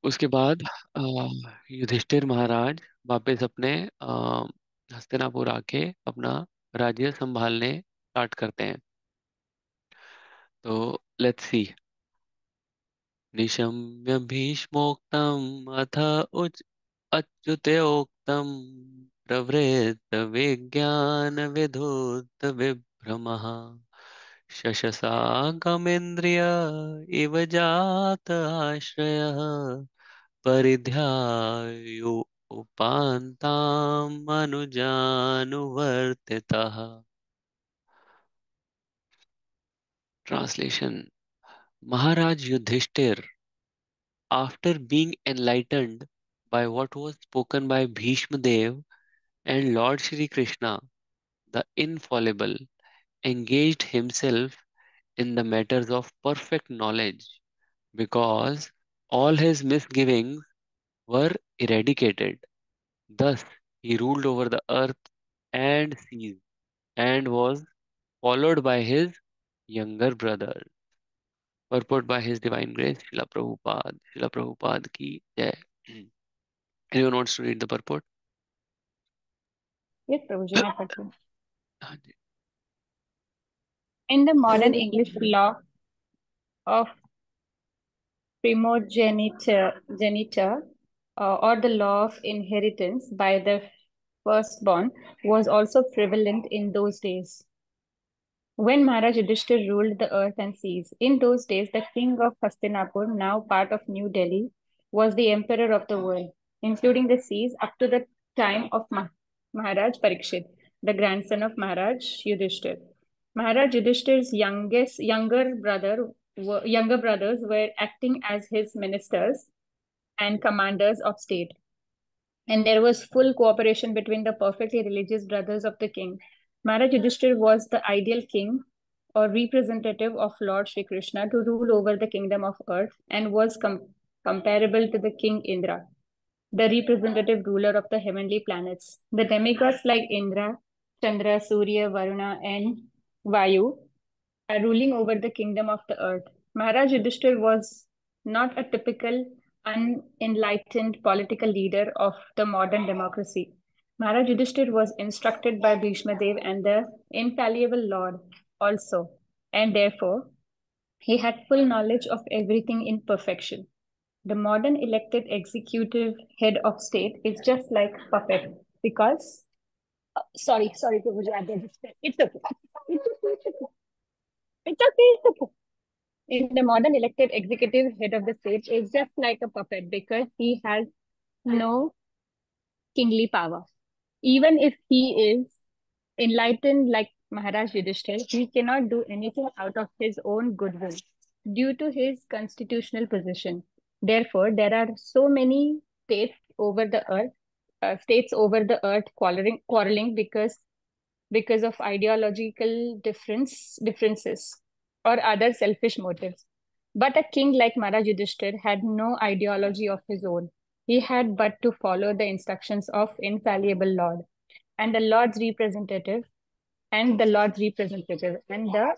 उसके बाद अ, युधिष्ठिर महाराज वापस अपने हस्तिनापुर आके अपना राज्य संभालने स्टार्ट करते हैं। तो लेट्स सी। निशम्य भीष्मोक्तम् अथ उच अच्युतोक्तम् प्रवृत्त विज्ञान विधूत विभ्रमः शशसाकमिन्द्रिय इव जात आश्रयः परिध्यायो उपान्ताम् अनुजानुवर्तितः। Translation. Maharaj Yudhishthir, after being enlightened by what was spoken by Bhishma Dev and Lord Shri Krishna, the infallible, engaged himself in the matters of perfect knowledge because all his misgivings were eradicated. Thus, he ruled over the earth and seas and was followed by his younger brother. Purport by His Divine Grace, Srila Prabhupada. Srila Prabhupada ki jai. Anyone wants to read the purport? Yes, Prabhuji, मैं पढ़ती हूँ. हाँ जी. In the modern English law of primogeniture or the law of inheritance by the firstborn was also prevalent in those days. When Maharaj Yudhishthir ruled the earth and seas, in those days the king of Hastinapur, now part of New Delhi, was the emperor of the world, including the seas, up to the time of Maharaj Parikshit, the grandson of Maharaj Yudhishthir. Maharaj Yudhishthir's younger brothers were acting as his ministers and commanders of state, and there was full cooperation between the perfectly religious brothers of the king. Maharaj Yudhishthir was the ideal king or representative of Lord Shri Krishna to rule over the kingdom of earth and was comparable to the king Indra, the representative ruler of the heavenly planets. The demigods like Indra, Chandra, Surya, Varuna, and Vayu are ruling over the kingdom of the earth. Maharaj Yudhishthir was not a typical unenlightened political leader of the modern democracy. Maharaj Yudhishthir was instructed by Bhishma Dev and the infallible Lord also, and therefore he had full knowledge of everything in perfection. The modern elected executive head of state is just like puppet because sorry, Prabhuji, I registered. It's okay. It's okay. In the modern elected executive head of the state is just like a puppet because he has no kingly power. Even if he is enlightened like Maharaj Yudhishthir, he cannot do anything out of his own goodwill due to his constitutional position. Therefore, there are so many states over the earth quarreling because of ideological differences or other selfish motives. But a king like Maharaj Yudhishthir had no ideology of his own. He had but to follow the instructions of infallible Lord and the Lord's representative and the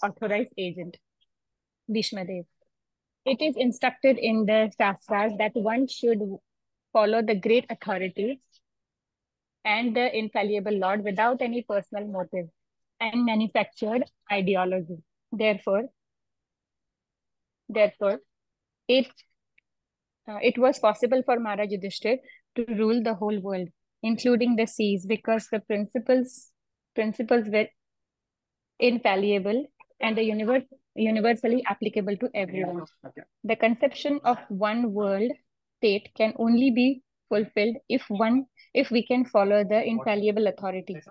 authorized agent, Bhishma Dev. It is instructed in the Shastras that one should follow the great authority and the infallible Lord without any personal motive and manufactured ideology. Therefore, it it was possible for Maharaj Yudhishthir to rule the whole world, including the seas, because the principles were infallible and the universally applicable to everyone. The conception of one world state can only be fulfilled if we can follow the infallible authority.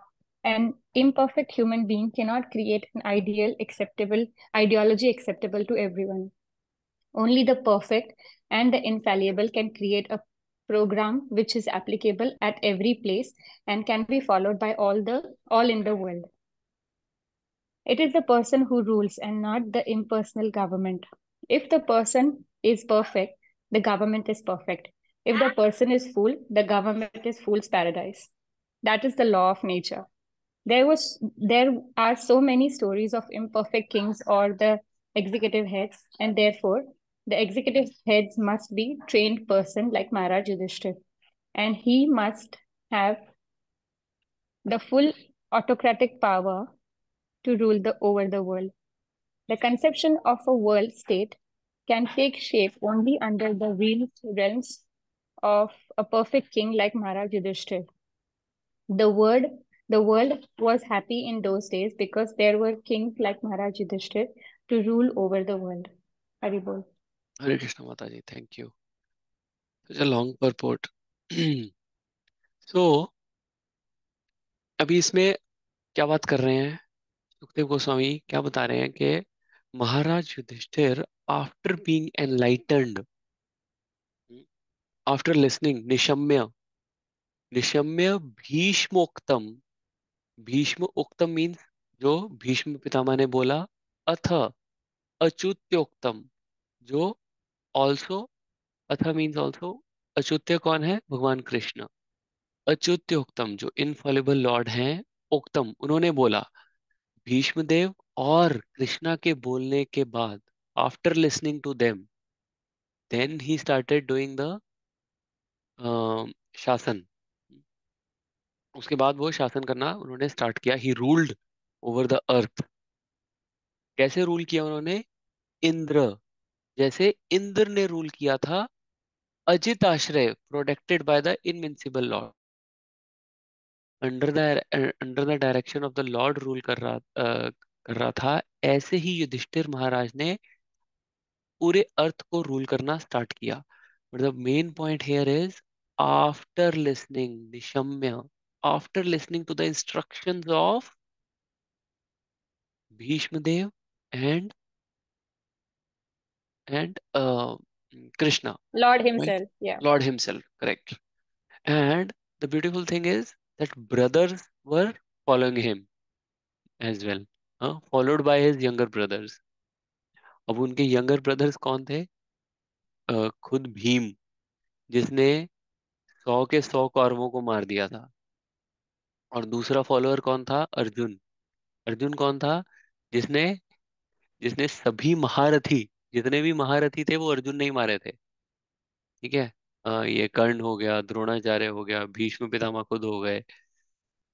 An imperfect human being cannot create an ideology acceptable to everyone. Only the perfect and the infallible can create a program which is applicable at every place and can be followed by all in the world. It is the person who rules and not the impersonal government. If the person is perfect, the government is perfect. If the person is fool, the government is fool's paradise. That is the law of nature. There are so many stories of imperfect kings or the executive heads, and therefore The executive heads must be trained person like Maharaj Yudhishthir, and he must have the full autocratic power to rule over the world. The conception of a world state can take shape only under the realms of a perfect king like Maharaj Yudhishthir. The word the world was happy in those days because there were kings like Maharaj Yudhishthir to rule over the world. Haribol. Hare Krishna माता जी, thank you. Such a long purport. So अभी इसमें क्या बात कर रहे हैं, सुखदेव गोस्वामी क्या बता रहे हैं कि Maharaj Yudhishthira after being enlightened, after listening निशम्य, निशम्य भीष्मोक्तम, भीष्म उक्तम मीन्स जो भीष्म पितामह ने बोला, अथ अच्युत्योक्तम जो ऑल्सो, अथ मीन्स ऑल्सो, अच्युत्य कौन है, भगवान कृष्ण, अच्युत्योक्तम जो इनफॉलिबल लॉर्ड हैं, उक्तम उन्होंने बोला, भीष्मदेव और कृष्णा के बोलने के बाद, after listening to them, then he started doing the शासन। उसके बाद वो शासन करना उन्होंने स्टार्ट किया, ही रूल्ड ओवर द अर्थ। कैसे रूल किया उन्होंने, इंद्र, जैसे इंद्र ने रूल किया था, अजित आश्रय, protected by the invincible Lord, under the under the direction of the Lord rule कर रहा था। ऐसे ही युधिष्ठिर महाराज ने पूरे अर्थ को रूल करना स्टार्ट किया। But the main point here is, after listening निशम्य, after listening to the instructions of Bhishmadev and and Krishna, Lord right? himself, yeah. Lord himself, correct. And the beautiful thing is that brothers were following him as well, followed by his younger brothers. अब उनके younger brothers कौन थे, खुद भीम, जिसने 100 के 100 कौरवों को मार दिया था। और दूसरा फॉलोअर कौन था, अर्जुन। अर्जुन कौन था, जिसने जिसने सभी महारथी, जितने भी महारथी थे वो अर्जुन ने ही मारे थे। ठीक है, ये कर्ण हो गया, द्रोणाचार्य हो गया, भीष्म पितामह खुद हो गए,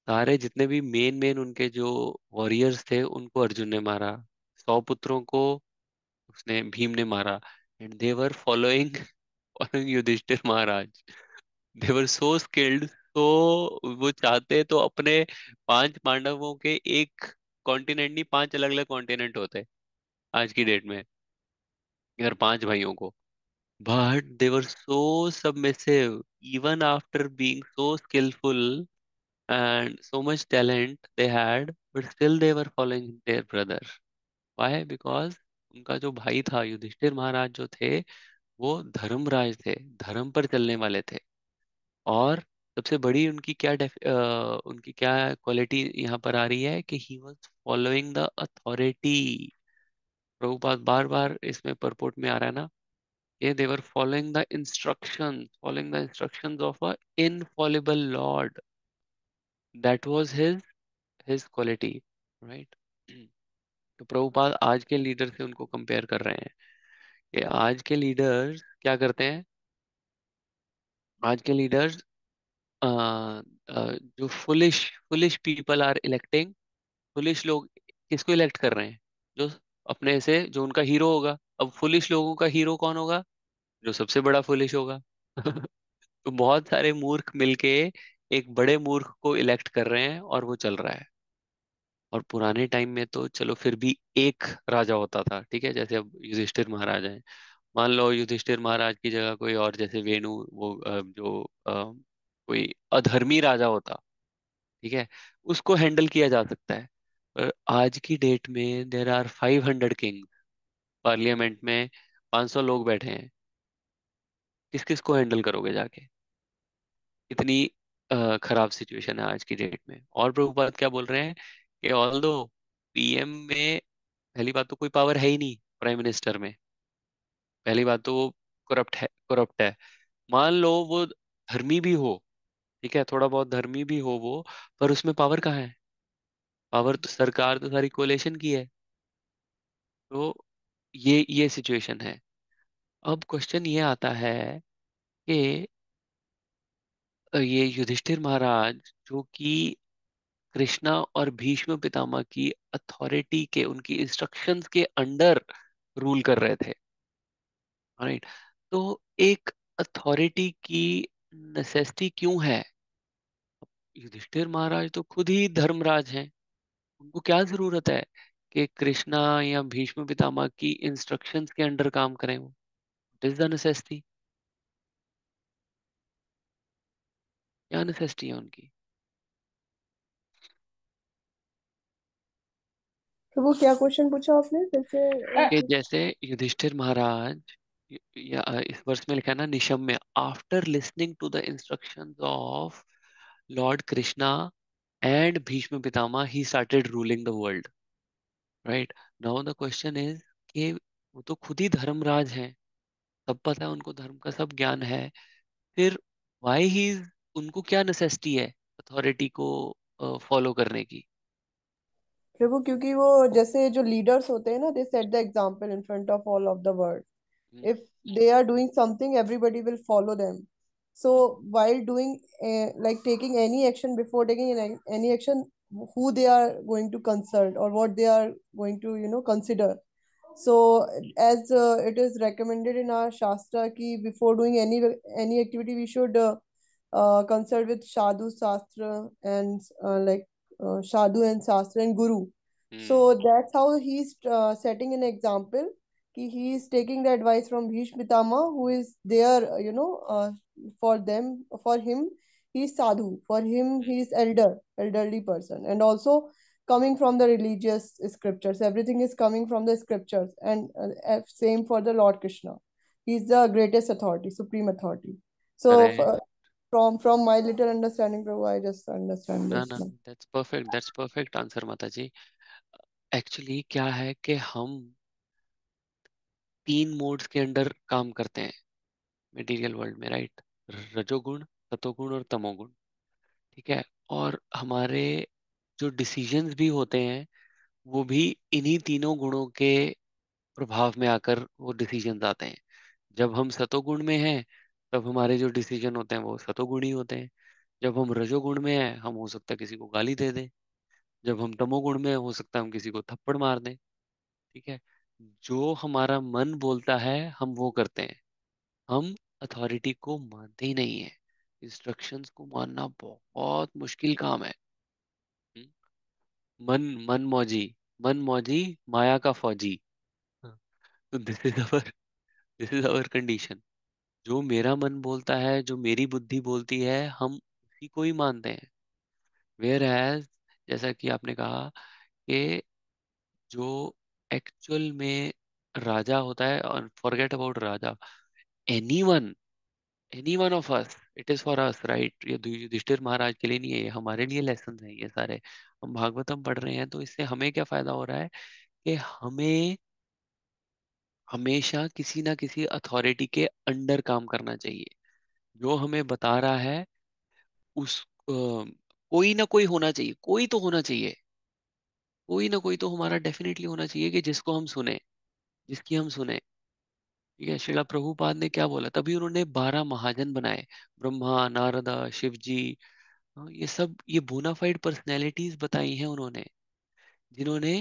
सारे जितने भी मेन मेन उनके जो वॉरियर्स थे उनको अर्जुन ने मारा। 100 पुत्रों को उसने भीम ने मारा। And they were following following Yudhishthir Maharaj, they were so skilled. तो वो चाहते तो अपने 5 पांडवों के एक कॉन्टिनेंट नहीं, 5 अलग अलग कॉन्टिनेंट होते आज की डेट में, अगर 5 भाइयों को। But they were so submissive, even after being so skilful and so much talent they had, but still they were following their brother. Why? Because उनका जो भाई था युधिष्ठिर महाराज जो थे, वो धर्मराज थे, धर्म पर चलने वाले थे। और सबसे बड़ी उनकी क्या क्वालिटी यहाँ पर आ रही है कि he was following the authority. Prabhupada बार बार इसमें परपोर्ट में आ रहा है ना, ये they were following the instructions of a infallible lord, that was his quality, right. तो प्रभुपाद आज के लीडर से उनको कंपेयर कर रहे हैं कि आज के लीडर्स क्या करते हैं, आज के लीडर्स जो foolish foolish people are electing, foolish लोग किसको इलेक्ट कर रहे हैं, जो अपने से जो उनका हीरो होगा। अब फुलिश लोगों का हीरो कौन होगा, जो सबसे बड़ा फुलिश होगा। तो बहुत सारे मूर्ख मिलके एक बड़े मूर्ख को इलेक्ट कर रहे हैं और वो चल रहा है। और पुराने टाइम में तो चलो फिर भी एक राजा होता था, ठीक है, जैसे अब युधिष्ठिर महाराज हैं। मान लो युधिष्ठिर महाराज की जगह कोई और, जैसे वेणु, वो कोई अधर्मी राजा होता, ठीक है, उसको हैंडल किया जा सकता है। पर आज की डेट में देर आर 500 किंग, पार्लियामेंट में 500 लोग बैठे हैं, किस किस को हैंडल करोगे जाके। इतनी खराब सिचुएशन है आज की डेट में। और प्रभुपाद क्या बोल रहे हैं कि ऑल दो पीएम में, पहली बात तो कोई पावर है ही नहीं प्राइम मिनिस्टर में, पहली बात तो वो करप्ट है। मान लो वो धर्मी भी हो, ठीक है, थोड़ा बहुत धर्मी भी हो वो, पर उसमें पावर कहाँ है, पावर तो सरकार तो सारी कोलेशन की है। तो ये सिचुएशन है। अब क्वेश्चन ये आता है कि ये युधिष्ठिर महाराज जो कि कृष्णा और भीष्म पितामह की अथॉरिटी के, उनकी इंस्ट्रक्शंस के अंडर रूल कर रहे थे, राइट? तो एक अथॉरिटी की नेसेसिटी क्यों है? युधिष्ठिर महाराज तो खुद ही धर्मराज हैं, उनको क्या जरूरत है कि कृष्णा या भीष्म पितामह की इंस्ट्रक्शंस के अंडर काम करें? वो इट इज द नेसेसिटी, क्या नेसेसिटी है उनकी? तो वो क्या क्वेश्चन पूछा आपने फिर से कि जैसे युधिष्ठिर महाराज, या इस वर्ष में लिखा है ना, निशम्य, after listening to the instructions of lord Krishna and Bhishma Pitamah he started ruling the world, right? Now the question is कि वो तो खुद ही धर्मराज हैं, सब पता है उनको, धर्म का सब ज्ञान है, फिर व्हाई ही, उनको क्या नेसेसिटी है अथॉरिटी को फॉलो करने की? प्रभु, क्योंकि वो जैसे जो लीडर्स होते हैं ना, they set the example in front of all of the world. Hmm, If they are doing something, everybody will follow them. So hmm, while doing like taking any action, before taking any action, who they are going to consult or what they are going to consider. So as it is recommended in our shastra ki before doing any activity, we should consult with sadhu shastra and sadhu and shastra and guru. Hmm, So that's how he's setting an example. He is taking the advice from Bhishma Pitama, who is there, for them, for him, he is sadhu. For him, he is elderly person, and also coming from the religious scriptures. Everything is coming from the scriptures, and same for the Lord Krishna. He is the greatest authority, supreme authority. So correct. from my little understanding, Prabhu, I just understand ना this ना, now. That's perfect answer माता जी। Actually क्या है कि हम तीन modes के under काम करते हैं मटेरियल वर्ल्ड में, राइट? रजोगुण, सतोगुण और तमोगुण, ठीक है? और हमारे जो डिसीजंस भी होते हैं वो भी इन्हीं तीनों गुणों के प्रभाव में आकर वो डिसीजंस आते हैं। जब हम सतोगुण में हैं तब हमारे जो डिसीजन होते हैं वो सतोगुण ही होते हैं। जब हम रजोगुण में हैं, हम हो सकता है किसी को गाली दे दें। जब हम तमोगुण में हैं, हो सकता है हम किसी को थप्पड़ मार दें, ठीक है? जो हमारा मन बोलता है हम वो करते हैं। हम अथॉरिटी को मानते ही नहीं है। इंस्ट्रक्शंस को मानना बहुत मुश्किल काम है। हम्म? मन मन मौजी, मन मौजी, माया का फौजी। हाँ, तो दिस इज अवर कंडीशन। जो मेरा मन बोलता है, जो मेरी बुद्धि बोलती है, हम उसी को ही मानते हैं। वेयर एज, जैसा कि आपने कहा कि जो एक्चुअल में राजा होता है, और forget about Raja, anyone, any one of us, it is for us, right? ये युधिष्ठिर महाराज के लिए नहीं है, ये हमारे लिए लेसन है ये सारे। हम भागवतम पढ़ रहे हैं तो इससे हमें क्या फायदा हो रहा है कि हमें हमेशा किसी ना किसी अथॉरिटी के अंडर काम करना चाहिए। जो हमें बता रहा है उस कोई ना कोई होना चाहिए, कोई तो होना चाहिए, कोई ना कोई तो हमारा डेफिनेटली होना चाहिए कि जिसको हम सुने, जिसकी हम सुने। ठीक है, श्रीला प्रभुपाद ने क्या बोला, तभी उन्होंने 12 महाजन बनाए, ब्रह्मा, नारदा, शिव जी। हाँ, ये सब ये बोनाफाइड पर्सनैलिटीज बताई हैं उन्होंने, जिन्होंने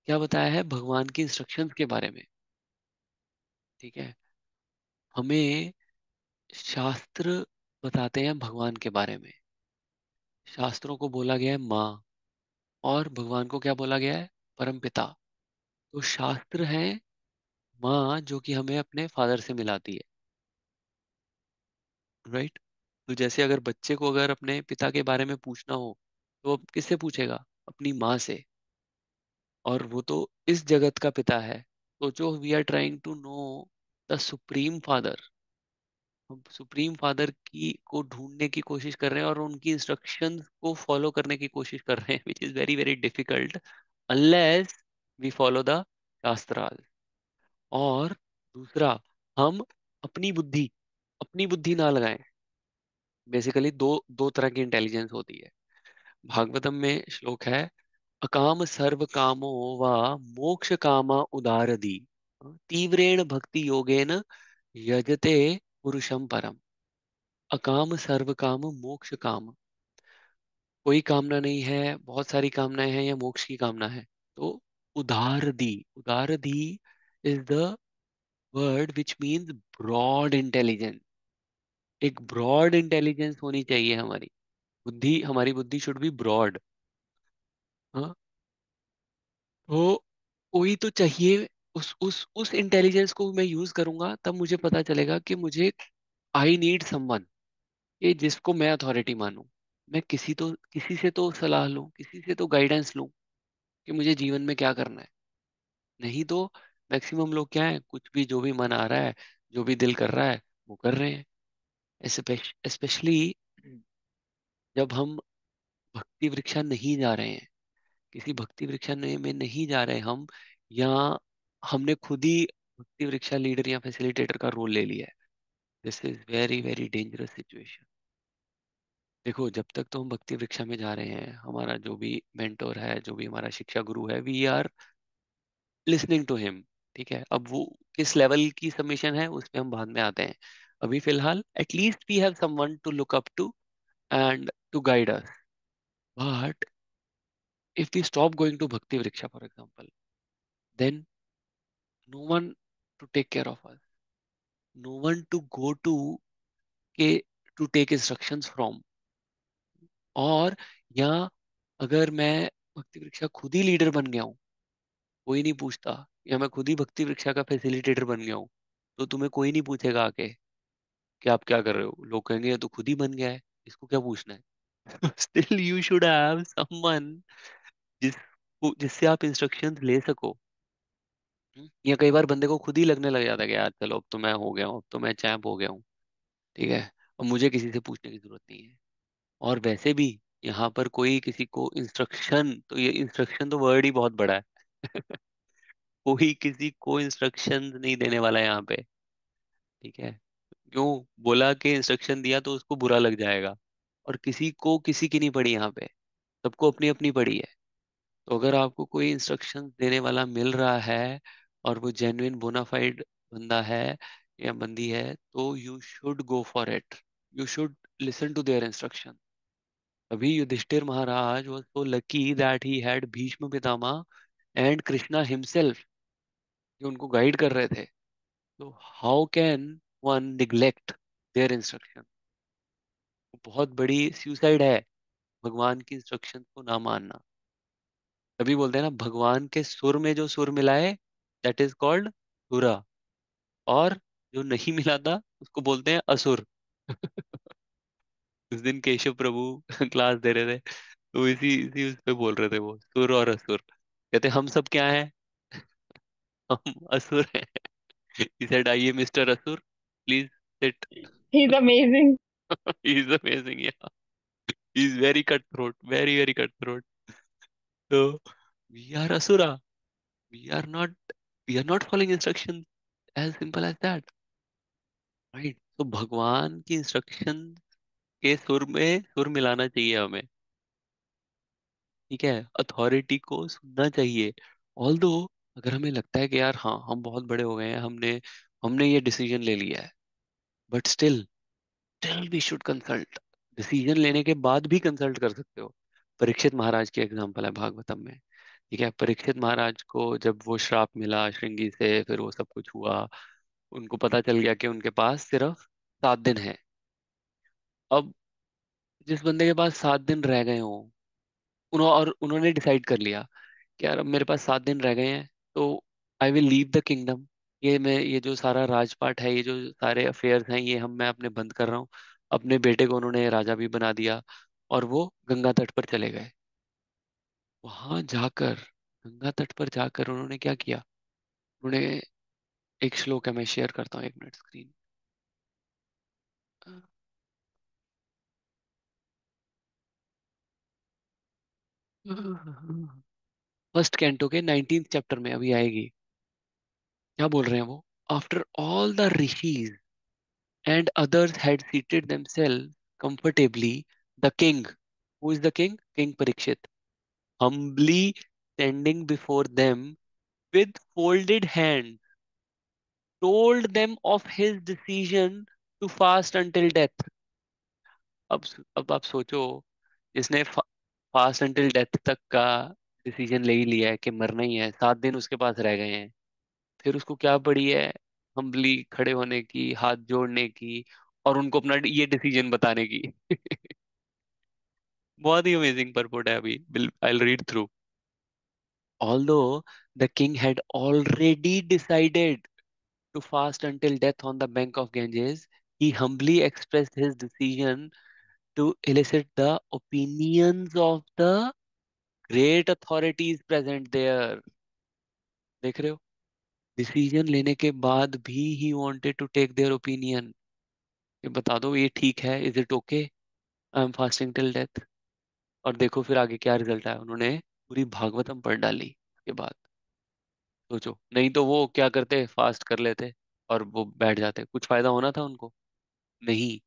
क्या बताया है, भगवान की इंस्ट्रक्शंस के बारे में। ठीक है, हमें शास्त्र बताते हैं भगवान के बारे में। शास्त्रों को बोला गया है माँ, और भगवान को क्या बोला गया है, परम पिता। तो शास्त्र है माँ जो कि हमें अपने फादर से मिलाती है, राइट? तो जैसे अगर बच्चे को अगर अपने पिता के बारे में पूछना हो तो अब किससे पूछेगा, अपनी माँ से। और वो तो इस जगत का पिता है। तो जो we are trying to know the supreme father, हम सुप्रीम फादर की को ढूंढने की कोशिश कर रहे हैं और उनकी इंस्ट्रक्शंस को फॉलो करने की कोशिश कर रहे हैं, which is very very difficult unless we follow the शास्त्राल। और दूसरा, हम अपनी बुद्धि अपनी बुद्धि ना लगाएं। बेसिकली दो दो तरह की इंटेलिजेंस होती है। भागवतम में श्लोक है, अकाम सर्व कामो वा मोक्ष कामा उदारदी तीव्रेण भक्ति योगेन यजते पुरुषम परम, अकाम सर्व काम मोक्ष काम। कोई कामना नहीं है, बहुत सारी कामनाएं हैं या मोक्ष की कामना है। तो उदार दी is the word which means broad intelligence. एक ब्रॉड इंटेलिजेंस होनी चाहिए हमारी बुद्धि, हमारी बुद्धि शुड बी ब्रॉड। हाँ, तो कोई तो चाहिए। उस इंटेलिजेंस को मैं यूज करूंगा तब मुझे पता चलेगा कि मुझे आई नीड समवन, ये जिसको मैं अथॉरिटी मानूं। मैं किसी से तो सलाह लूं, किसी से तो गाइडेंस लूं कि मुझे जीवन में क्या करना है। नहीं तो मैक्सिमम लोग क्या है, कुछ भी जो भी मन आ रहा है, जो भी दिल कर रहा है वो कर रहे हैं। स्पेशली जब हम भक्ति वृक्षा नहीं जा रहे हैं, किसी भक्ति वृक्षा में नहीं जा रहे हम, या हमने खुद ही भक्ति वृक्षा लीडर या फैसिलिटेटर का रोल ले लिया है। This is very very dangerous situation. देखो, जब तक तो हम भक्ति वृक्षा में जा रहे हैं, हमारा जो भी मेंटोर है, जो भी हमारा शिक्षा गुरु है, we are listening to him. ठीक है, अब वो किस लेवल की सबमिशन है उस पे हम बाद में आते हैं। अभी फिलहाल at least we have someone to look up to and to guide us. But if we stop going to Bhakti Vriksha for example, then no one to take care of us, no one to go to के to take instructions from. और या अगर मैं भक्ति वृक्षा खुद ही leader बन गया हूँ, कोई नहीं पूछता, या मैं खुद ही भक्ति वृक्षा का फैसिलिटेटर बन गया हूँ, तो तुम्हें कोई नहीं पूछेगा आके कि आप क्या कर रहे हो। लोग कहेंगे ये तो खुद ही बन गया है, इसको क्या पूछना है। Still you should have someone जिससे आप इंस्ट्रक्शंस ले सको। या कई बार बंदे को खुद ही लगने लग जाता है कि यार चलो अब तो मैं हो गया हूँ, अब तो मैं चैंप हो गया हूँ। ठीक है, अब मुझे किसी से पूछने की जरूरत नहीं है। और वैसे भी यहाँ पर कोई किसी को इंस्ट्रक्शन, तो ये इंस्ट्रक्शन तो वर्ड ही बहुत बड़ा है। कोई किसी को इंस्ट्रक्शन नहीं देने वाला है यहाँ पे। ठीक है, क्यों बोला कि इंस्ट्रक्शन दिया तो उसको बुरा लग जाएगा। और किसी को किसी की नहीं पड़ी यहाँ पे, सबको अपनी अपनी पड़ी है। तो अगर आपको कोई इंस्ट्रक्शन देने वाला मिल रहा है और वो जेन्युइन बोनाफाइड बंदा है या बंदी है, तो you should go for it, you should listen to their instruction. अभी Yudhishthir Maharaj was so lucky that he had Bhishma Pitamah and Krishna himself जो उनको गाइड कर रहे थे। तो how can one neglect their instruction. बहुत बड़ी सुसाइड है भगवान की इंस्ट्रक्शन को ना मानना। तभी बोलते हैं ना, भगवान के सुर में जो सुर मिलाए दैट इज कॉल्ड सुरा, और जो नहीं मिलाता उसको बोलते हैं असुर। उस दिन केशव प्रभु क्लास दे रहे थे, तो इसी इसी उस पे बोल रहे थे वो सुर और असुर। कहते हम सब क्या हैं, हम असुर हैं। he said I am Mr. Asur, please sit. He's amazing. He is amazing, yeah. He is very cutthroat, very very cutthroat. So we are asura, we are not, we are not following instructions, as simple as that, right? तो भगवान की instruction के सुर में सुर मिलाना चाहिए हमें। ठीक है, अथॉरिटी को सुनना चाहिए। ऑल्दो अगर हमें लगता है कि यार हाँ हम बहुत बड़े हो गए हैं, हमने हमने ये डिसीजन ले लिया है, but still we should consult. Decision लेने के बाद भी कंसल्ट कर सकते हो। परीक्षित महाराज की एग्जांपल है भागवतम में। ठीक है, परीक्षित महाराज को जब वो श्राप मिला श्रृंगी से, फिर वो सब कुछ हुआ, उनको पता चल गया कि उनके पास सिर्फ 7 दिन है। अब जिस बंदे के पास 7 दिन रह गए हों, उन्होंने डिसाइड कर लिया कि यार अब मेरे पास 7 दिन रह गए हैं, तो I will leave the kingdom. ये जो सारा राजपाट है, ये जो सारे अफेयर्स हैं, ये हम मैं अपने बंद कर रहा हूँ। अपने बेटे को उन्होंने राजा भी बना दिया, और वो गंगा तट पर चले गए। वहां जाकर, गंगा तट पर जाकर उन्होंने क्या किया, उन्होंने, एक श्लोक है मैं शेयर करता हूँ, 1 मिनट स्क्रीन। फर्स्ट कैंटो के 19th चैप्टर में अभी आएगी। क्या बोल रहे हैं वो, after all the rishis and others had seated themselves comfortably, the king, who is the king? King Parikshit, humbly standing before them with folded hands. told them of his decision to fast until death. अब आप सोचो, जिसने fast until death तक का decision ले ही लिया है कि मरना ही है, 7 दिन उसके पास रह गए हैं, फिर उसको क्या पड़ी है हम्बली खड़े होने की, हाथ जोड़ने की, और उनको अपना ये डिसीजन बताने की। बहुत ही अमेजिंग परपोर्ट है अभी, I read through. Although the king had already decided to fast until death on the bank of Ganges, he humbly expressed his decision to elicit the opinions of the great authorities present there. देख रहे हो, decision लेने के बाद भी ही wanted to take their opinion, ये बता दो ये ठीक है, is it okay, I am fasting till death. और देखो फिर आगे क्या रिजल्ट आया, उन्होंने पूरी भागवतम पढ़ डाली उसके बाद। सोचो, नहीं तो वो क्या करते, फास्ट कर लेते और वो बैठ जाते, कुछ फायदा होना था उनको? नहीं।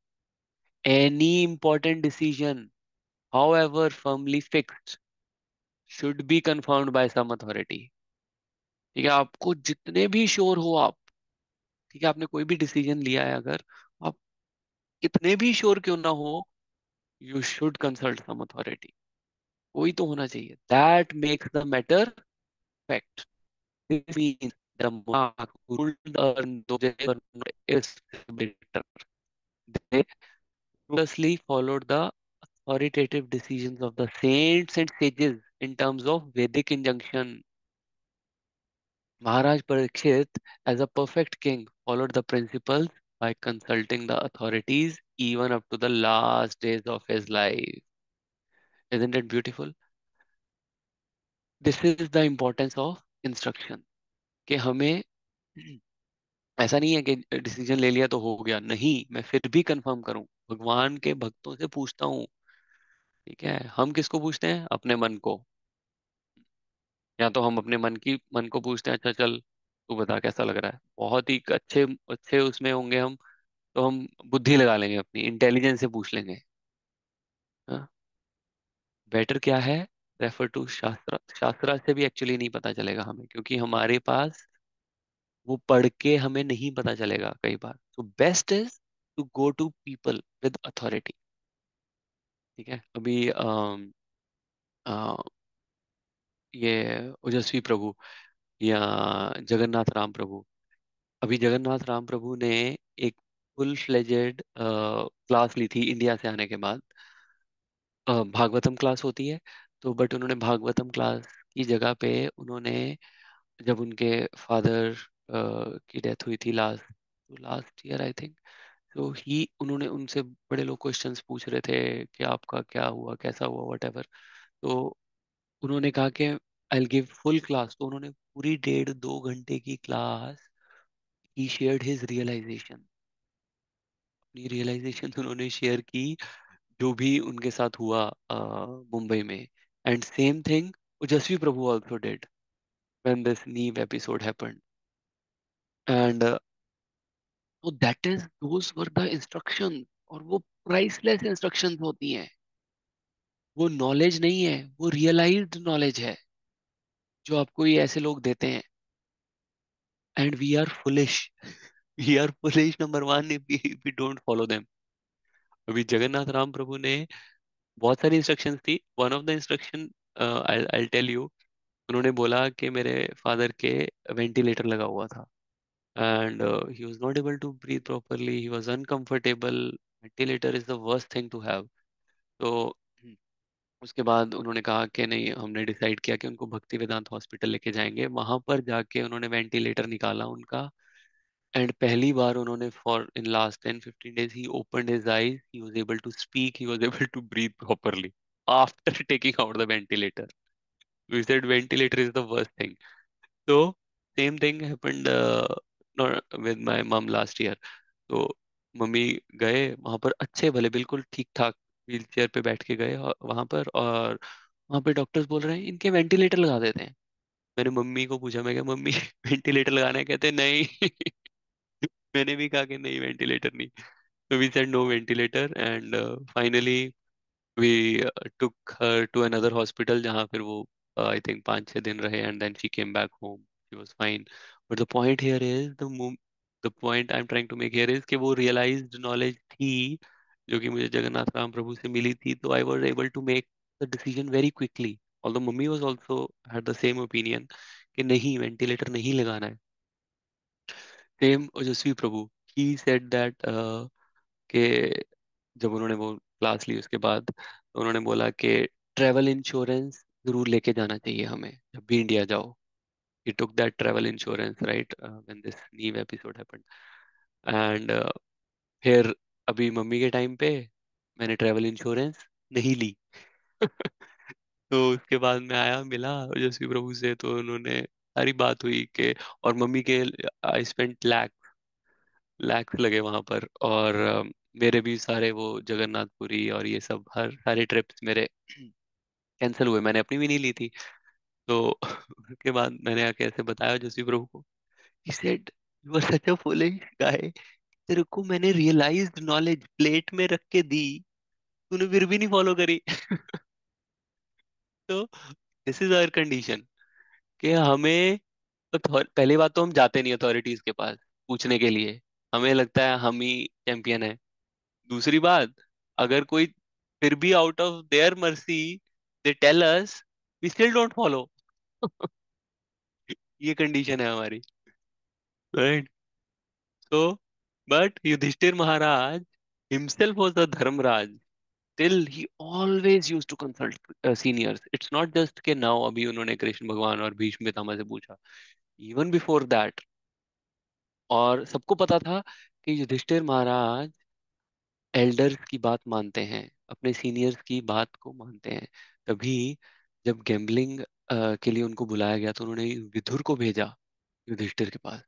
Any important decision, however firmly fixed, should be confirmed by some authority. ठीक है, आपको जितने भी श्योर हो आप, ठीक है, आपने कोई भी डिसीजन लिया है, अगर आप कितने भी श्योर क्यों ना हो, you should consult some authority. कोई तो होना चाहिए, that makes the matter fact. This means the monarch who ruled the is bitter. They ruthlessly followed the authoritative decisions of the saints and sages in terms of Vedic injunction. Maharaj Parikshit, as a perfect king, followed the principles by consulting the authorities even up to the last days of his life. Isn't it beautiful? This is the importance of instruction. कि हमें ऐसा नहीं है कि decision ले लिया तो हो गया, नहीं, मैं फिर भी कंफर्म करूं, भगवान के भक्तों से पूछता हूँ। ठीक है, हम किसको पूछते हैं? अपने मन को। या तो हम अपने मन को पूछते हैं, अच्छा चल तू बता कैसा लग रहा है, बहुत ही अच्छे अच्छे उसमें होंगे हम, तो हम बुद्धि लगा लेंगे, अपनी इंटेलिजेंस से पूछ लेंगे। हाँ, बेटर क्या है, रेफर टू शास्त्र। शास्त्र से भी एक्चुअली नहीं पता चलेगा हमें, क्योंकि हमारे पास वो पढ़ के हमें नहीं पता चलेगा कई बार। So best is to go to people with authority. ठीक है, अभी अ, ये ओजस्वी प्रभु या जगन्नाथ राम प्रभु, अभी जगन्नाथ राम प्रभु ने एक फुल फ्लेजेड क्लास ली थी इंडिया से आने के बाद। भागवतम क्लास होती है, तो बट उन्होंने भागवतम क्लास की जगह पे उन्होंने, जब उनके फादर की डेथ हुई थी last last year I think, तो ही उन्होंने उनसे बड़े लोग क्वेश्चंस पूछ रहे थे कि आपका क्या हुआ, कैसा हुआ, वट एवर। तो उन्होंने कहा कि I will give full class, तो उन्होंने पूरी 1.5-2 घंटे की क्लास, ही शेयर्ड हिज रियलाइजेशन, अपनी रियलाइजेशन उन्होंने शेयर की, जो भी उनके साथ हुआ मुंबई में। एंड सेम थिंग ओजस्वी प्रभु ऑल्सो डिड व्हेन दिस नीव एपिसोड हैपेंड। एंड तो that is those were the instruction, और वो प्राइसलेस इंस्ट्रक्शंस होती हैं। वो नॉलेज नहीं है, वो रियलाइज्ड नॉलेज है जो आपको ये ऐसे लोग देते हैं। And we are foolish, we are foolish number one if we don't follow them. अभी जगन्नाथ राम प्रभु ने बहुत सारी इंस्ट्रक्शंस थी, one of the instruction I tell you, उन्होंने बोला कि मेरे फादर के वेंटिलेटर लगा हुआ था, and he was not able to breathe properly, he was uncomfortable, ventilator is the worst thing to have. तो उसके बाद उन्होंने कहा कि नहीं, हमने डिसाइड किया कि उनको भक्ति वेदांत हॉस्पिटल लेके जाएंगे। वहां पर जाके उन्होंने वेंटिलेटर निकाला उनका, एंड पहली बार उन्होंने for in last 10-15 days he opened his eyes, he was able to speak, he was able to breathe properly after taking out the ventilator. We said ventilator is the worst thing. So same thing happened with my mom last year. तो mummy गए वहां पर, अच्छे भले बिल्कुल ठीक ठाक wheel chair पे बैठ के गए वहां पर, और वहां पे डॉक्टर्स बोल रहे हैं इनके वेंटिलेटर लगा देते हैं। मैंने मम्मी को पूछा, मैं क्या मम्मी वेंटिलेटर लगाना है? कहते नहीं। मैंने भी कहा कि नहीं, वेंटिलेटर नहीं। तो we said no ventilator, and finally we took her to another hospital जहाँ फिर वो I think 5-6 दिन रहे, and then she came back home, she was fine. But the point here is the point I am trying to make here is कि वो realised knowledge थी जो कि मुझे जगन्नाथ राम प्रभु से मिली थी, तो I was able to make the decision very quickly. Although mummy was also had the same opinion कि नहीं, वेंटिलेटर नहीं लगाना है। सेम ओजस्वी प्रभु, ही सेड दैट कि जब उन्होंने वो क्लास ली उसके बाद, तो उन्होंने बोला कि ट्रेवल इंश्योरेंस जरूर लेके जाना चाहिए हमें जब भी इंडिया जाओ। he took that travel insurance, right, when this Neve episode happened. And फिर अभी मम्मी के टाइम पे मैंने ट्रेवल इंश्योरेंस नहीं ली। तो उसके बाद मैं आया, मिला यशवी प्रभु से, तो उन्होंने सारी बात हुई कि, और मम्मी के आई स्पेंट लैक्स लगे वहां पर, और मेरे भी सारे वो जगन्नाथपुरी और ये सब हर सारे ट्रिप्स मेरे कैंसिल हुए, मैंने अपनी भी नहीं ली थी। तो उसके बाद मैंने आके ऐसे बताया यशवी प्रभु को। he said you are such a foolish guy, तेरे को मैंने रियलाइज्ड नॉलेज प्लेट में रख के दी, तूने फिर भी नहीं फॉलो करी। तो दिस इज आवर कंडीशन कि हमें पहली बात तो हम जाते नहीं अथॉरिटीज के पास पूछने के लिए, हमें लगता है हम ही चैंपियन है। दूसरी बात, अगर कोई फिर भी out of their mercy they tell us, we still don't follow. ये कंडीशन है हमारी, right? So, but Yudhishthir Maharaj himself was a Dharmraj. Still, he always used to consult seniors. It's not just कि now अभी उन्होंने कृष्ण भगवान और भीष्म पितामह से पूछा, even before that। और सबको पता था कि युधिष्ठिर महाराज एल्डर्स की बात मानते हैं, अपने सीनियर्स की बात को मानते हैं। तभी जब गैम्बलिंग के लिए उनको बुलाया गया, तो उन्होंने विदुर को भेजा युधिष्ठिर के पास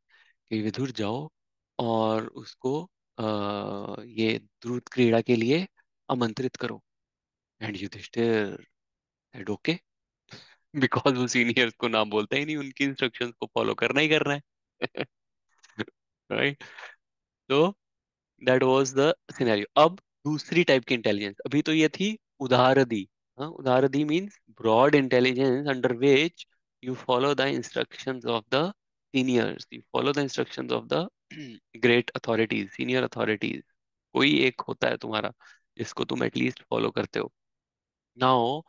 कि विदुर जाओ और उसको ये द्रुत क्रीड़ा के लिए आमंत्रित करो। And Yudhishthir said okay, because वो सीनियर्स को ना बोलता ही नहीं, उनकी इंस्ट्रक्शंस को फॉलो करना ही करना है। राइट? तो दैट वाज द सिनेरियो। अब दूसरी टाइप की इंटेलिजेंस, अभी तो ये थी उदारदी। हाँ, उदारदी means broad intelligence under which you follow the instructions of the seniors, you follow the instructions of the great authorities, senior authorities। कोई एक होता है तुम्हारा जिसको तुम एटलीस्ट फॉलो करते हो। Now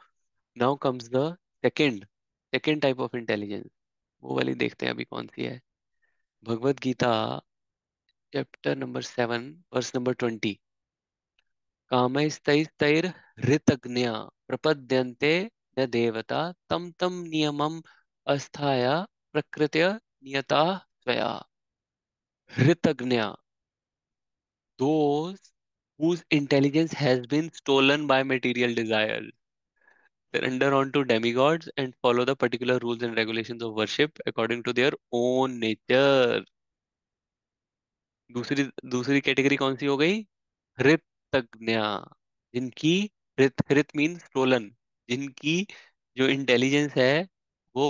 now comes the second second type of intelligence. वो वाली देखते हैं अभी कौन सी है। Bhagavad Gita chapter number 7 verse number 20। कामैस्तैस्तैर्हृतज्ञा प्रपद्यन्ते न देवता तम तम नियमम अस्थाय प्रकृत्य नियता स्वया। हृतज्ञा, those whose intelligence has been stolen by material desires, surrender unto demigods and follow the particular rules and regulations of worship according to their own nature। दूसरी दूसरी कैटेगरी कौन सी हो गई? हृतज्ञा, जिनकी, हृत मीन स्टोलन, जिनकी जो इंटेलिजेंस है वो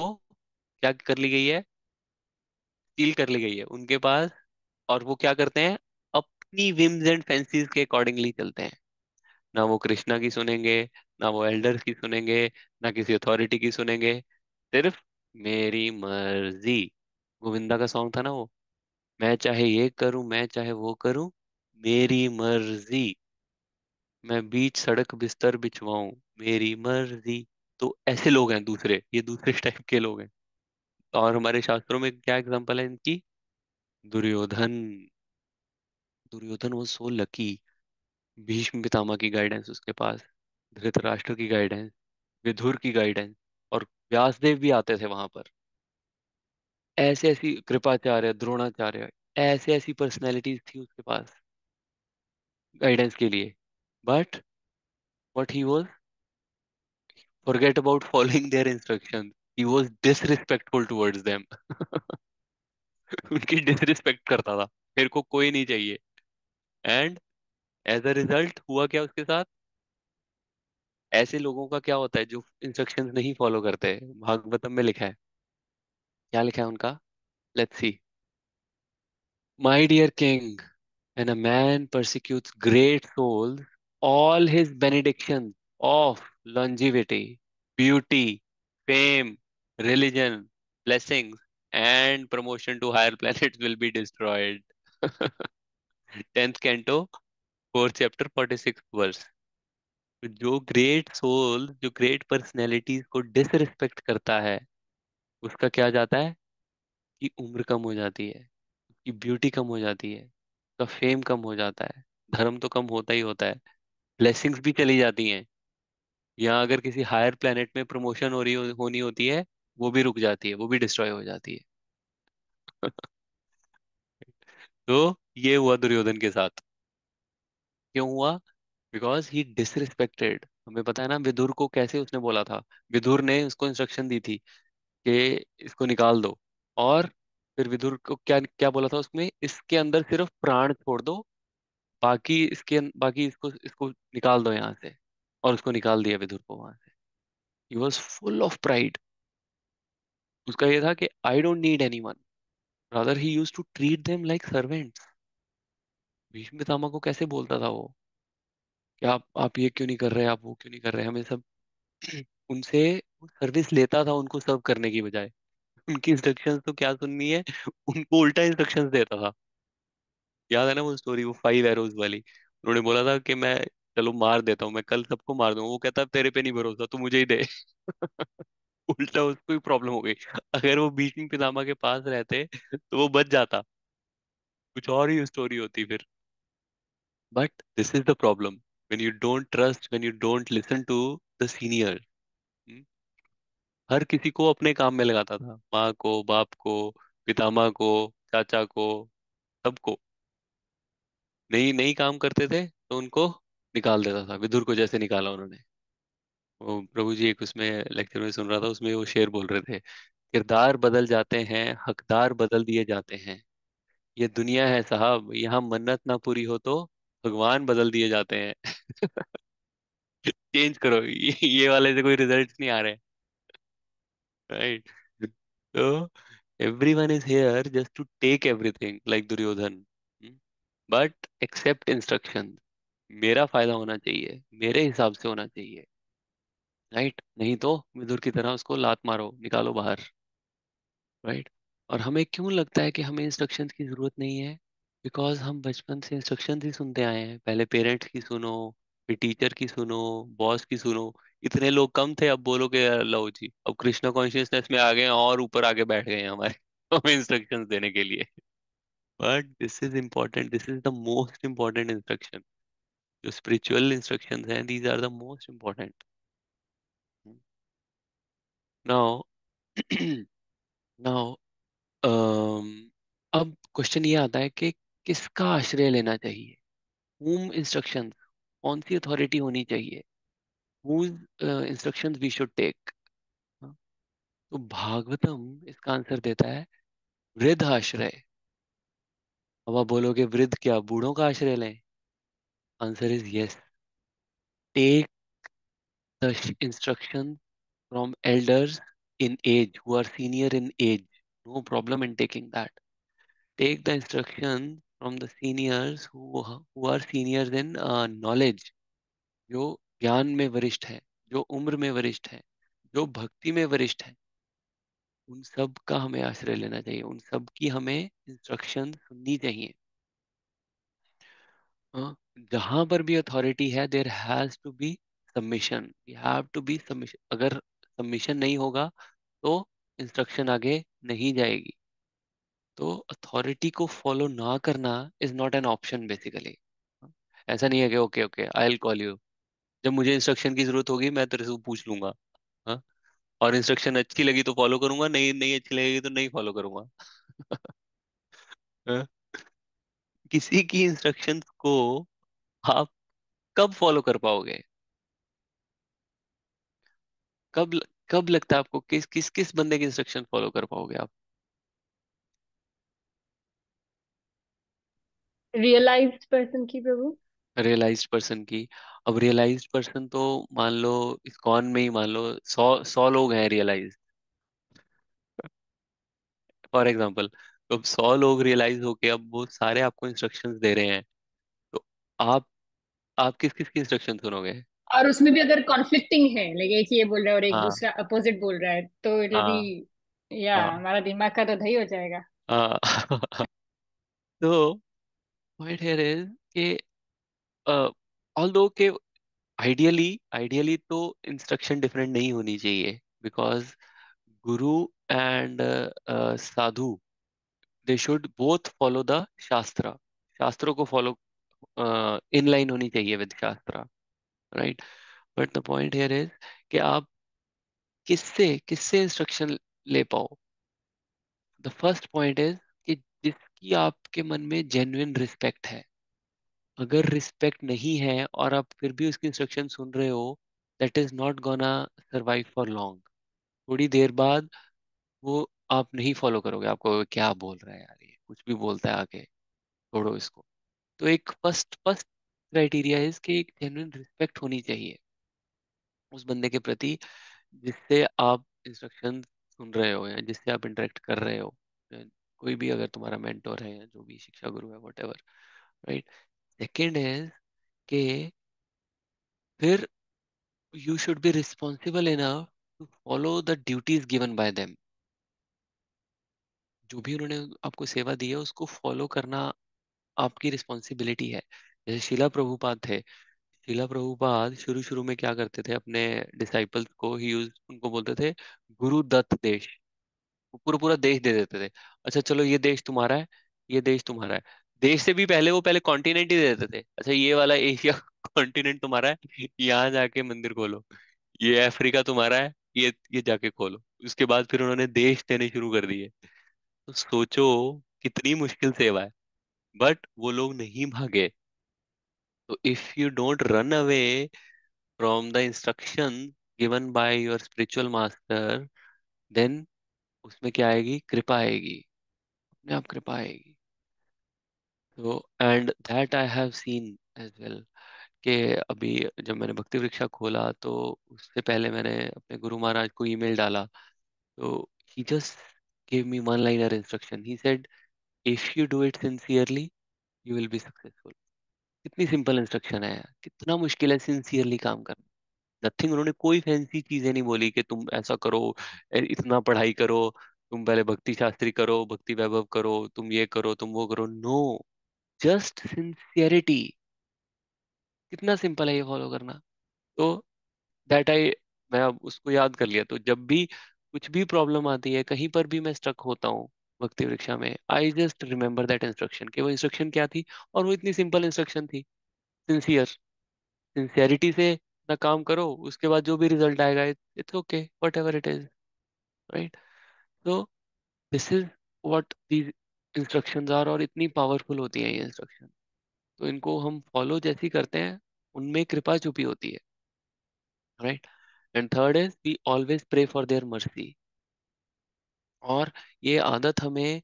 क्या कर ली गई है? स्टील कर ली गई है उनके पास। और वो क्या करते हैं? अपनी विम्स एंड फैंसीज के अकॉर्डिंगली चलते हैं। ना वो कृष्णा की सुनेंगे, ना वो एल्डर्स की सुनेंगे, ना किसी अथॉरिटी की सुनेंगे, सिर्फ मेरी मर्जी। गोविंदा का सॉन्ग था ना वो, मैं चाहे ये करूं, मैं चाहे वो करूं, मेरी मर्जी, मैं बीच सड़क बिस्तर बिछवाऊं, मेरी मर्जी। तो ऐसे लोग हैं दूसरे, ये दूसरे टाइप के लोग हैं। और हमारे शास्त्रों में क्या एग्जांपल है इनकी? दुर्योधन। दुर्योधन वो सो लकी, भीष्म पितामह की गाइडेंस उसके पास, धृतराष्ट्र की गाइडेंस, विदुर की गाइडेंस, और व्यासदेव भी आते थे वहां पर। ऐसे ऐसी कृपाचार्य, द्रोणाचार्य, ऐसे ऐसी पर्सनैलिटीज थी उसके पास गाइडेंस के लिए। But what he was, forget about following their instructions, he was disrespectful towards them। उनकी डिसरिस्पेक्ट करता था, मेरे को कोई नहीं चाहिए। एंड एज अ रिजल्ट हुआ क्या उसके साथ? ऐसे लोगों का क्या होता है जो इंस्ट्रक्शंस नहीं फॉलो करते? भागवतम में लिखा है, क्या लिखा है उनका? Let's see. My dear king, when a man persecutes great souls, all his benedictions of longevity, beauty, fame, religion, blessings, and promotion to higher planets will be destroyed। 10th canto 4th chapter 46 verse. जो great soul, जो great personalities को disrespect करता है, उसका क्या जाता है कि उम्र कम हो जाती है, उसकी ब्यूटी कम हो जाती है, उसका फेम कम हो जाता है, धर्म तो कम होता ही होता है, ब्लेसिंग्स भी चली जाती हैं। या अगर किसी हायर प्लेनेट में प्रमोशन होनी होती है, वो भी रुक जाती है, वो भी डिस्ट्रॉय हो जाती है। तो ये हुआ दुर्योधन के साथ। क्यों हुआ? Because he disrespected. हमें पता है ना विदुर को कैसे उसने बोला था। विदुर ने उसको इंस्ट्रक्शन दी थी कि इसको निकाल दो। और फिर विदुर को क्या क्या बोला था उसमें, इसके अंदर सिर्फ प्राण छोड़ दो, बाकी इसको इसको निकाल दो यहाँ से। और उसको निकाल दिया विदुर को वहां से। He was full of pride. उसका ये था कि I don't need anyone, rather he use to treat them like servants. Bhishma Pitamah को कैसे बोलता था वो कि आप ये क्यों नहीं कर रहे, आप वो क्यों नहीं कर रहे, हमें सब उनसे सर्विस लेता था उनको सर्व करने की बजाय। उनकी इंस्ट्रक्शंस तो क्या सुननी है, उनको उल्टा इंस्ट्रक्शंस देता था। याद है ना वो स्टोरी, वो 5 एरोज वाली। उन्होंने बोला था कि मैं चलो मार देता हूँ, मैं कल सबको मार दूंगा। वो कहता तेरे पे नहीं भरोसा, तू मुझे ही दे। उल्टा उसको ही प्रॉब्लम हो गई। अगर वो भीष्म पितामह के पास रहते तो वो बच जाता, कुछ और ही स्टोरी होती फिर। But this is the problem, when you don't trust, when you don't listen to the senior. हर किसी को अपने काम में लगाता था, माँ को, बाप को, पितामह को, चाचा को, सबको। नहीं नहीं काम करते थे तो उनको निकाल देता था, विदुर को जैसे निकाला उन्होंने। वो प्रभु जी एक उसमें लेक्चर में सुन रहा था, उसमें वो शेर बोल रहे थे, किरदार बदल जाते हैं, हकदार बदल दिए जाते हैं। ये दुनिया है साहब, यहाँ मन्नत ना पूरी हो तो भगवान बदल दिए जाते हैं। चेंज करो, ये वाले से कोई रिजल्ट नहीं आ रहे। राइट? तो everyone is here just to take everything like Duryodhan, but except instruction. मेरा फायदा होना चाहिए, मेरे हिसाब से होना चाहिए। राइट? नहीं तो विदुर की तरह उसको लात मारो, निकालो बाहर। राइट? और हमें क्यों लगता है कि हमें इंस्ट्रक्शंस की जरूरत नहीं है? बिकॉज हम बचपन से इंस्ट्रक्शंस ही सुनते आए हैं। पहले पेरेंट्स की सुनो, फिर टीचर की सुनो, बॉस की सुनो। इतने लोग कम थे, अब बोलो कि लो जी, अब कृष्णा कॉन्शियसनेस में आ गए हैं और ऊपर आके बैठ गए हैं हमारे हमें इंस्ट्रक्शंस देने के लिए। But this is important, this is the most important instruction. जो स्पिरिचुअल इंस्ट्रक्शंस हैं, these are the most important. Now now अब क्वेश्चन ये आता है कि किसका आश्रय लेना चाहिए? whom इंस्ट्रक्शंस, कौन सी अथॉरिटी होनी चाहिए? whose instructions we should take? तो भागवतम इसका आंसर देता है वृद्ध आश्रय। अब आप बोलोगे वृद्ध क्या बूढ़ों का आश्रय लें? Answer is yes. Take the instruction from elders in age, who are senior in age. No problem in taking that. Take the instruction from the seniors who are seniors in knowledge, जो ज्ञान में वरिष्ठ है, जो उम्र में वरिष्ठ है, जो भक्ति में वरिष्ठ है। उन सब का हमें आश्रय लेना चाहिए, उन सब की हमें इंस्ट्रक्शन सुननी चाहिए। हाँ, जहां पर भी अथॉरिटी है there has to be submission, we have to be submission. अगर सबमिशन नहीं होगा तो इंस्ट्रक्शन आगे नहीं जाएगी। तो अथॉरिटी को फॉलो ना करना is not an option basically. ऐसा नहीं है कि okay okay I will call you, जब मुझे इंस्ट्रक्शन की जरूरत होगी मैं तेरे से पूछ लूंगा। हाँ? और इंस्ट्रक्शन अच्छी लगी तो फॉलो करूंगा, नहीं नहीं अच्छी लगेगी तो नहीं फॉलो करूंगा। हाँ? किसी की इंस्ट्रक्शंस को आप कब फॉलो कर पाओगे? कब कब लगता है आपको किस किस किस बंदे की इंस्ट्रक्शन फॉलो कर पाओगे आप? रियलाइज्ड पर्सन की प्रभु। रियलाइज्ड पर्सन की। अब रियलाइज्ड पर्सन तो मान लो इस्कॉन में ही मान लो 100 लोग हैं रियलाइज, फॉर एग्जाम्पल। तो अब 100 लोग रियलाइज होके अब वो सारे आपको इंस्ट्रक्शंस दे रहे हैं, तो आप आप किस किस की इंस्ट्रक्शन सुनोगे? और उसमें भी अगर कॉन्फ्लिक्टिंग है, लाइक एक ये बोल रहा है और एक हाँ दूसरा अपोजिट बोल रहा है, तो इट विल बी, हाँ या हाँ हमारा दिमाग का तो दही हो जाएगा। हाँ। तो पॉइंट हियर इज कि ऑल्दो के आइडियली आइडियली तो इंस्ट्रक्शन डिफरेंट नहीं होनी चाहिए, because Guru and Sadhu, they should both follow the शास्त्र, शास्त्रों को फॉलो इन लाइन होनी चाहिए विद शास्त्र, right. But the point here is कि आप किससे किससे इंस्ट्रक्शन ले पाओ। द फर्स्ट पॉइंट इज कि जिसकी आपके मन में जेन्युइन रिस्पेक्ट है। अगर रिस्पेक्ट नहीं है और आप फिर भी उसकी इंस्ट्रक्शन सुन रहे हो, that is not gonna survive for long. थोड़ी देर बाद वो आप नहीं फॉलो करोगे, आपको क्या बोल रहा है यार, ये कुछ भी बोलता है आगे, छोड़ो इसको। तो एक फर्स्ट फर्स्ट क्राइटेरिया इज कि एक जेन्युइन रिस्पेक्ट होनी चाहिए उस बंदे के प्रति जिससे आप इंस्ट्रक्शन सुन रहे हो या जिससे आप इंटरेक्ट कर रहे हो। या कोई भी अगर तुम्हारा मेंटोर है या जो भी शिक्षा गुरु है, what ever, right. Second is कि फिर you should be responsible enough to follow the duties given by them। जो भी उन्होंने आपको सेवा दी है उसको फॉलो करना आपकी रिस्पॉन्सिबिलिटी है। जैसे शिला प्रभुपाद थे, शिला प्रभुपाद शुरू शुरू में क्या करते थे, अपने डिसाइपल्स को ही यूज उनको बोलते थे गुरु दत्त देश। वो पूरा पूरा देश दे देते थे। अच्छा चलो ये देश तुम्हारा है, ये देश तुम्हारा है। देश से भी पहले वो पहले कॉन्टिनेंट ही दे देते थे। अच्छा ये वाला एशिया कॉन्टिनेंट तुम्हारा है, यहाँ जाके मंदिर खोलो। ये अफ्रीका तुम्हारा है, ये जाके खोलो। उसके बाद फिर उन्होंने देश देने शुरू कर दिए। तो सोचो कितनी मुश्किल सेवा है, बट वो लोग नहीं भागे। तो if you don't run away from the instruction given by your spiritual master, then उसमें क्या आएगी, कृपा आएगी, अपने आप कृपा आएगी। तो and that I have seen as well, कि अभी जब मैंने भक्ति वृक्षा खोला तो उससे पहले मैंने अपने गुरु महाराज को ईमेल डाला। तो he just gave me one liner instruction, he said if you do it sincerely you will be successful। कितनी सिंपल इंस्ट्रक्शन है यार, कितना मुश्किल है सिंसियरली काम करना। नथिंग, उन्होंने कोई फैंसी चीजें नहीं बोली कि तुम ऐसा करो, इतना पढ़ाई करो, तुम पहले भक्ति शास्त्री करो, भक्ति वैभव करो, तुम ये करो, तुम वो करो। No, just sincerity. कितना सिंपल है ये फॉलो करना। तो दैट आई, मैं अब उसको याद कर लिया। तो जब भी कुछ भी प्रॉब्लम आती है, कहीं पर भी मैं स्टक होता हूँ भक्ति वृक्षा में, I just remember that instruction, कि वो इंस्ट्रक्शन क्या थी। और वो इतनी सिंपल इंस्ट्रक्शन थी, सिंसियर, सिंसियरिटी से ना काम करो, उसके बाद जो भी रिजल्ट आएगा it's okay, whatever it is, right. तो this is what these instructions are, और इतनी पावरफुल होती है ये इंस्ट्रक्शन। तो इनको हम फॉलो जैसे ही करते हैं, उनमें कृपा छुपी होती है, right. And third is we always pray for their mercy. और ये आदत हमें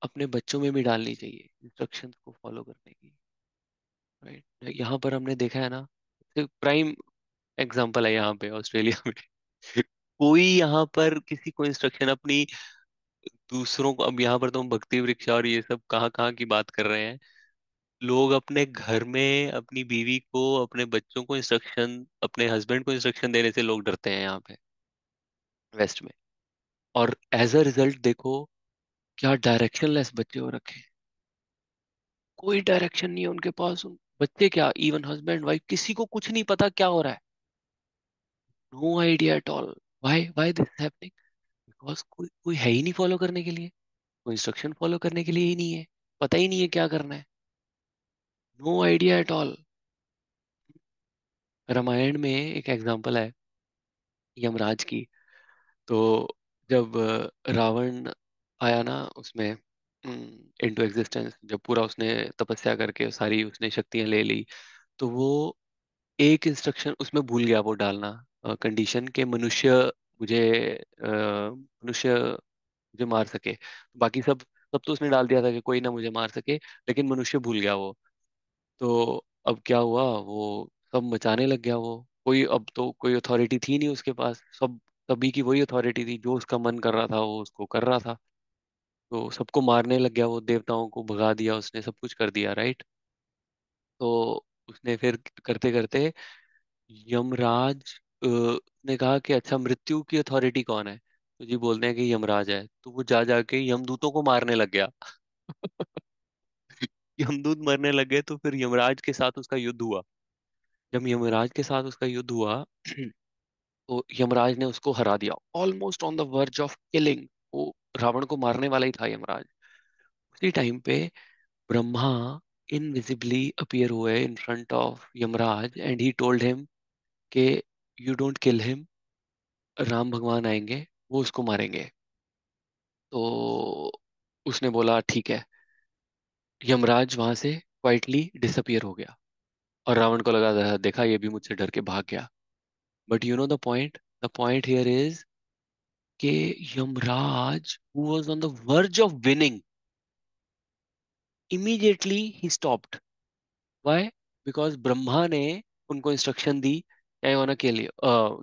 अपने बच्चों में भी डालनी चाहिए, इंस्ट्रक्शंस को फॉलो करने की, राइट। यहाँ पर हमने देखा है ना, प्राइम एग्जांपल है यहाँ पे ऑस्ट्रेलिया में। कोई यहाँ पर किसी को इंस्ट्रक्शन अपनी दूसरों को, अब यहाँ पर तो हम भक्ति वृक्षा और ये सब कहाँ कहाँ की बात कर रहे हैं। लोग अपने घर में अपनी बीवी को, अपने बच्चों को इंस्ट्रक्शन, अपने हस्बैंड को इंस्ट्रक्शन देने से लोग डरते हैं यहाँ पे, वेस्ट में। और एज अ रिजल्ट देखो क्या डायरेक्शनलेस बच्चे हो रखे हैं। कोई डायरेक्शन नहीं है उनके पास। बच्चे क्या, इवन हस्बैंड वाइफ, किसी को कुछ नहीं पता क्या हो रहा है। No idea at all. Why this happening? Because कोई कोई है ही नहीं फॉलो करने के लिए, कोई इंस्ट्रक्शन फॉलो करने के लिए ही नहीं है, पता ही नहीं है क्या करना है। No idea at all. Ramayan में एक एग्जांपल है यमराज की। तो जब रावण आया ना उसमें इनटू एग्जिस्टेंस, जब पूरा उसने तपस्या करके सारी उसने शक्तियां ले ली, तो वो एक इंस्ट्रक्शन उसमें भूल गया वो डालना, कंडीशन के मनुष्य मुझे मनुष्य मुझे मार सके। बाकी सब सब तो उसने डाल दिया था कि कोई ना मुझे मार सके, लेकिन मनुष्य भूल गया वो। तो अब क्या हुआ, वो सब मचाने लग गया वो। कोई अब तो कोई अथॉरिटी थी नहीं उसके पास, सब सभी की वही अथॉरिटी थी, जो उसका मन कर रहा था वो उसको कर रहा था। तो सबको मारने लग गया वो, देवताओं को भगा दिया उसने, सब कुछ कर दिया, राइट। तो उसने फिर करते करते यमराज ने कहा कि अच्छा मृत्यु की अथॉरिटी कौन है, तो जी बोलते हैं कि यमराज है। तो वो जा जाके यमदूतों को मारने लग गया। यमदूत मरने लग गए तो फिर यमराज के साथ उसका युद्ध हुआ। जब यमराज के साथ उसका युद्ध हुआ तो यमराज ने उसको हरा दिया, almost on the verge of killing. वो रावण को मारने वाला ही था यमराज। उसी टाइम पे ब्रह्मा इनविजिबली अपीयर हुए in front of Yamraj and he told him कि you don't kill him, Ram भगवान आएंगे, वो उसको मारेंगे। तो उसने बोला ठीक है। यमराज वहां से क्वाइटली डिसअपियर हो गया और रावण को लगा देखा ये भी मुझसे डर के भाग गया। But you know the point here is कि Yamraj who was on the verge of winning, immediately he stopped. Why? Because Brahma ने उनको instruction the, I wanna kill you,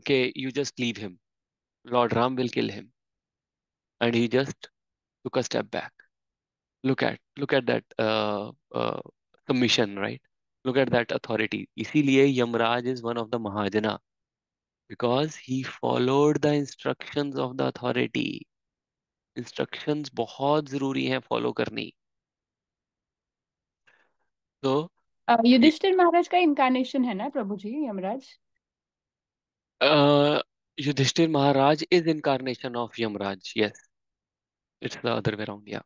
कि you just leave him, Lord Ram will kill him, and he just took a step back. Look at that submission, right? Look at that authority. इसीलिए Yamraj is one of the Mahajana because he followed the instructions of the authority. Instructions बहुत जरूरी हैं follow करनी। तो युधिष्ठिर महाराज का incarnation है ना प्रभु जी, Yamraj? Yudhishthira Maharaj is incarnation of Yamraj, yes. It's the other way around, yeah.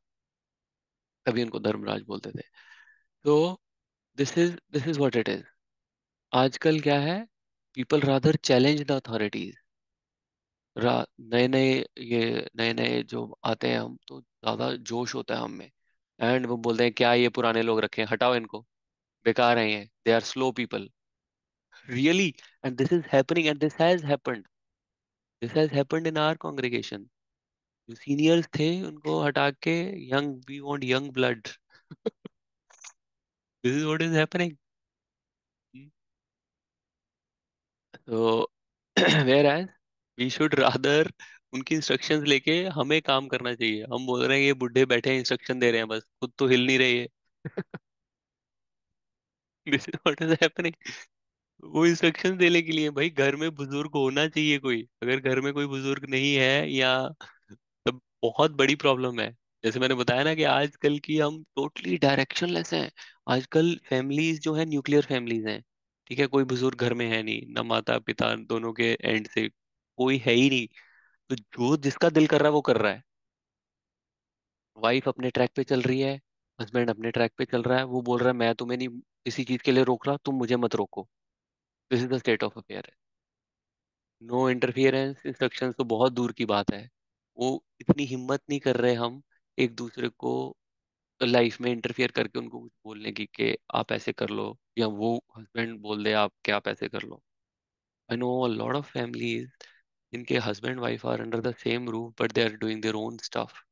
तभी उनको धर्मराज बोलते थे। तो this is what it is. आजकल क्या है, people rather challenge the authorities. नए नए ये नए नए जो आते हैं, हम तो ज्यादा जोश होता है हम में, एंड वो बोलते हैं क्या ये पुराने लोग रखे हैं, हटाओ इनको, बेकार हैं ये, they are slow people, really. And this is happening and this has happened in our congregation. जो सीनियर्स थे उनको हटा के young, we want young blood. This is what is happening. तो whereas we should rather उनकी instructions लेके हमें काम करना चाहिए। हम बोल रहे हैं ये बुढ़े बैठे हैं इंस्ट्रक्शन दे रहे हैं, बस खुद तो हिल नहीं रही है। This is what is happening. वो इंस्ट्रक्शन देने के लिए भाई घर में बुजुर्ग होना चाहिए कोई। अगर घर में कोई बुजुर्ग नहीं है या, तब बहुत बड़ी प्रॉब्लम है। जैसे मैंने बताया ना कि आजकल की हम टोटली डायरेक्शनलेस हैं। आजकल फैमिलीज जो है न्यूक्लियर फैमिलीज हैं। ठीक है, कोई बुजुर्ग घर में है नहीं, ना माता पिता दोनों के एंड से कोई है ही नहीं। तो जो जिसका दिल कर रहा है वो कर रहा है। वाइफ अपने ट्रैक पे चल रही है, हस्बैंड अपने ट्रैक पे चल रहा है, वो बोल रहा है मैं तुम्हें नहीं किसी चीज के लिए रोक रहा, तुम मुझे मत रोको। This is the state of affair. No interference instructions तो बहुत दूर की बात है। वो इतनी हिम्मत नहीं कर रहे हम एक दूसरे को लाइफ में इंटरफियर करके उनको कुछ बोलने की कि आप ऐसे कर लो, या वो हस्बैंड बोल दे आप क्या आप ऐसे कर लो। I know a lot of families जिनके husband wife are under the same roof but they are doing their own stuff.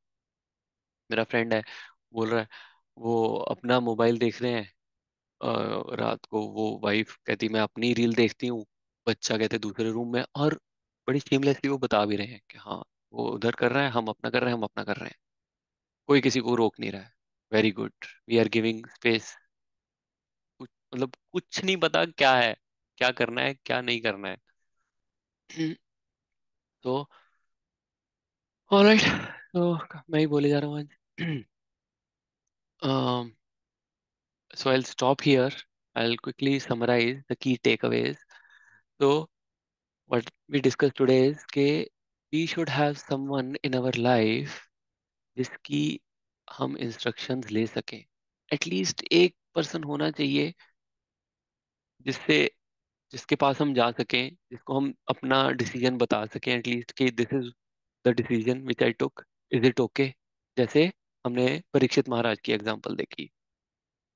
मेरा फ्रेंड है, बोल रहा है वो अपना मोबाइल देख रहे हैं, रात को वो वाइफ कहती मैं अपनी रील देखती हूँ, बच्चा कहते दूसरे रूम में, और बड़ी शेमलेसली वो बता भी रहे हैं कि हाँ वो उधर कर रहा है, हम अपना कर रहे हैं, हम अपना कर रहे हैं। कोई किसी को रोक नहीं रहा है। Very good, we are giving space. कुछ मतलब कुछ नहीं पता क्या है, क्या करना है क्या नहीं करना है। तो ऑलराइट, तो मैं ही बोले जा रहा हूँ आज। So I'll stop here. I'll quickly summarize the key takeaways. So what we discussed today is कि we should have someone in our life जिसकी हम इंस्ट्रक्शंस ले सकें। एटलीस्ट एक पर्सन होना चाहिए जिससे जिसके पास हम जा सकें, जिसको हम अपना डिसीजन बता सकें एटलीस्ट कि this is the decision which I took, is it okay. जैसे हमने परीक्षित महाराज की एग्जांपल देखी,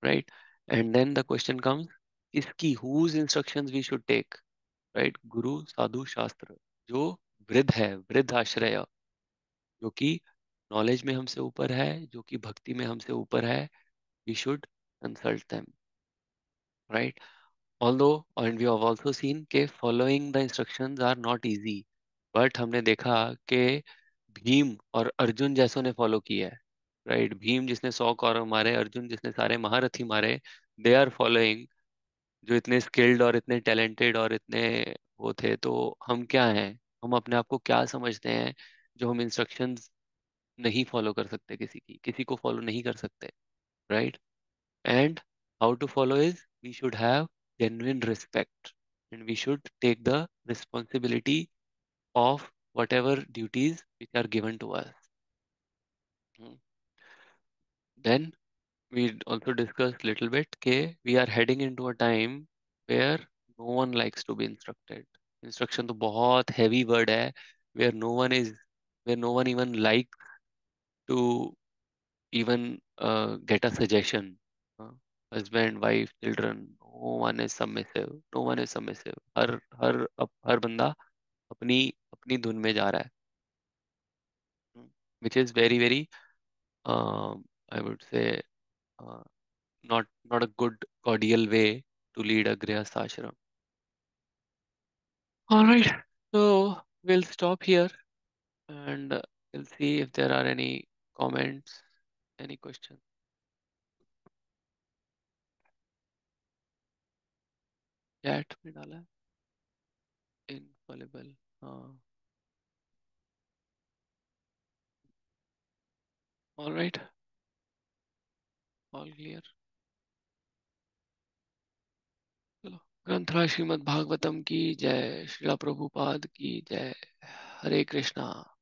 right. And then the question comes, इसकी whose instructions we should take, right. गुरु साधु शास्त्र, जो वृद्ध है, वृद्ध आश्रय, जो कि नॉलेज में हमसे ऊपर है, जो कि भक्ति में हमसे ऊपर है, we should consult them, right. Although and we have also seen के following the instructions are not easy, but हमने देखा कि भीम और अर्जुन जैसों ने फॉलो किया है, राइट। भीम जिसने 100 कौरव मारे, अर्जुन जिसने सारे महारथी मारे, दे आर फॉलोइंग। जो इतने स्किल्ड और इतने टैलेंटेड और इतने वो थे, तो हम क्या हैं, हम अपने आप को क्या समझते हैं जो हम इंस्ट्रक्शंस नहीं फॉलो कर सकते, किसी को फॉलो नहीं कर सकते, right. And how to follow is we should have genuine respect and we should take the responsibility of whatever duties which are given to us. Hmm. Then we also discussed little bit के we are heading into a time where no one likes to be instructed. Instruction तो बहुत heavy word है, where no one is, where no one even like to even get a suggestion. Uh, Husband, wife, children, no one is submissive. No one is submissive. हर बंदा अपनी अपनी धुन में जा रहा है. Which is very very I would say uh, not a good cordial way to lead a grihastha ashram. All right, so we'll stop here and we'll see if there are any comments, any questions. Chat में डाला है infallible. हाँ. All right, all clear. चलो, ग्रंथराज श्रीमद् भागवतम की जय, श्रीला प्रभुपाद की जय. हरे कृष्णा.